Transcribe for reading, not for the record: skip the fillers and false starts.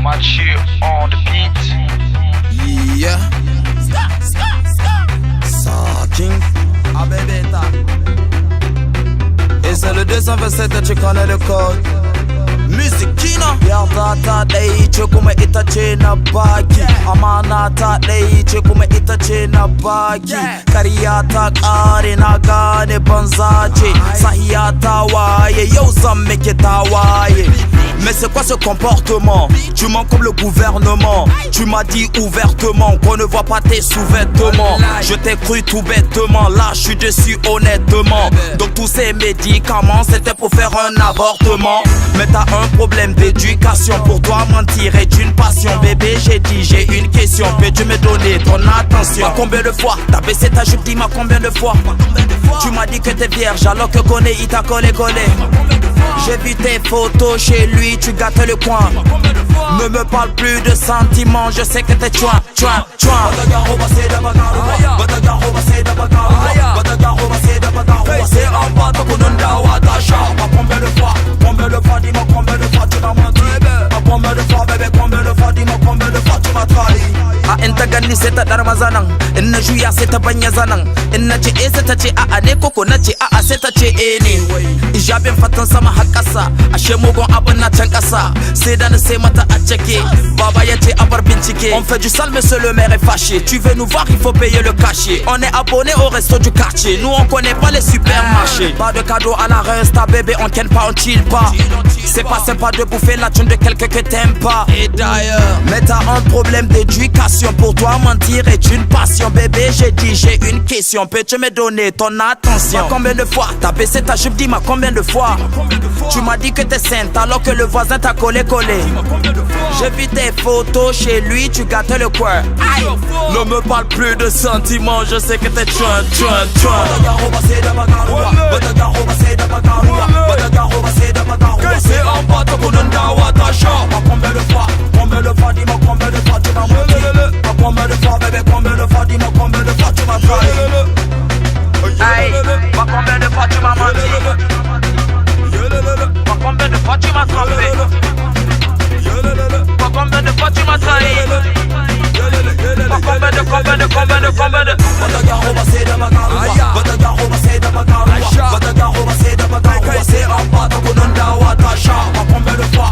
Mathieu on the beat. Yeah. King Abebeta. Et c'est le 227, tu connais le code. Music Kina. Yarda ta dai ce kuma ita ce na baki. Amana ta dai ce kuma ita ce na baki. Kariya ta kare na gane banza ce. Sahiya ta waye, yau zan miki ta waye. Mais c'est quoi ce comportement? Tu mens comme le gouvernement. Tu m'as dit ouvertement qu'on ne voit pas tes sous-vêtements. Je t'ai cru tout bêtement, là je suis dessus honnêtement. Donc tous ces médicaments c'était pour faire un avortement. Mais t'as un problème d'éducation, pour toi mentir est une passion. Bébé j'ai dit j'ai une question, peux-tu me donner ton attention? Combien de fois t'as baissé ta jupe, dis-moi combien de fois? Tu m'as dit que t'es vierge alors que connais il t'a collé. J'ai vu tes photos chez lui, tu gâtes le coin. Ne me parle plus de sentiments, je sais que t'es chouin. Combien de fois, dis-moi combien de fois tu m'as menti? Combien de fois, bébé, combien de fois, dis-moi combien de fois tu m'as trahi? In ta gani sai ta dar mazanan, in na juya sai ta banya zanan, in na ce sai ta ce a'a ne, koko na ce a'a sai ta ce ne. Ijabin fatan sama har kasa, ashe mugun abin na can kasa, sai da na sai mata a cike. Baba ya ce a bar bincike. On fait du sale monsieur le maire est fâché. Tu veux nous voir, il faut payer le cachet. On est abonné au resto du quartier, nous on connaît pas les supermarchés. Pas de cadeau à la resta bébé, on ken pas, on chill pas. C'est pas sympa de bouffer la thune de quelqu'un que t'aimes pas. Et d'ailleurs, mais t'as un problème d'éducation, pour toi mentir est une passion. Bébé j'ai dit j'ai une question, peux-tu me donner ton attention? Combien de fois t'as baissé ta jupe, dis-moi combien de fois? Tu m'as dit que t'es sainte alors que le voisin t'a collé. J'ai vu tes photos chez lui, tu gâtes le coin. Ne me parle plus de sentiments, je sais que t'es chouin. C'est en bas, t'as qu'on donne ta chambre. Combien de fois, dis-moi combien de fois tu m'as menti? Combien de fois, bébé, combien de fois, dis-moi combien de fois tu m'as trahi? Aïe, combien de fois tu m'as menti? Combien de fois tu m'as trompé? Combien de fois tu m'as trahi? C'est en bas, t'as qu'on donne ta chambre. Combien de fois?